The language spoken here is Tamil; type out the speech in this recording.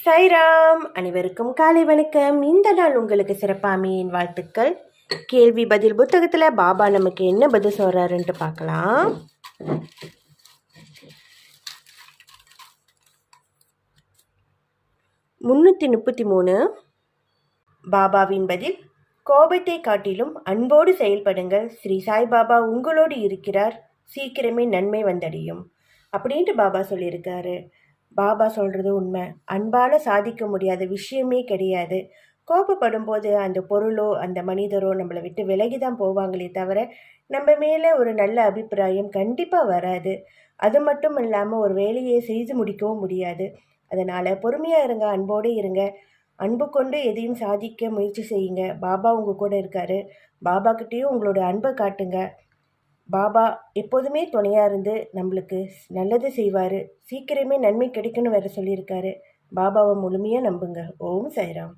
சாய்ராம். அனைவருக்கும் காலை வணக்கம். இந்த நாள் உங்களுக்கு சிறப்பாமையின் வாழ்த்துக்கள். கேள்வி பதில் புத்தகத்தில் பாபா நமக்கு என்ன பதில் சொல்கிறாருன்ட்டு பார்க்கலாம். 333 பாபாவின் பதில்: கோபத்தை காட்டிலும் அன்போடு செயல்படுங்கள். ஸ்ரீ சாய்பாபா உங்களோடு இருக்கிறார். சீக்கிரமே நன்மை வந்தடையும் அப்படின்ட்டு பாபா சொல்லியிருக்காரு. பாபா சொல்கிறது உண்மை. அன்பால் சாதிக்க முடியாத விஷயமே கிடையாது. கோபப்படும் போது அந்த பொருளோ அந்த மனிதரோ நம்மளை விட்டு விலகி தான் போவாங்களே தவிர நம்ம மேலே ஒரு நல்ல அபிப்பிராயம் கண்டிப்பாக வராது. அது மட்டும் இல்லாமல் ஒரு வேலையை செய்து முடிக்கவும் முடியாது. அதனால் பொறுமையாக இருங்க, அன்போடு இருங்க. அன்பு கொண்டு எதையும் சாதிக்க முயற்சி செய்யுங்க. பாபா உங்கள் கூட இருக்கார். பாபாக்கிட்டேயும் உங்களோட அன்பை காட்டுங்க. பாபா எப்போதுமே துணையாக இருந்து நம்மளுக்கு நல்லது செய்வார். சீக்கிரமே நன்மை கிடைக்குன்னு வேறு சொல்லியிருக்காரு. பாபாவை முழுமையாக நம்புங்க. ஓம் சாய்ராம்.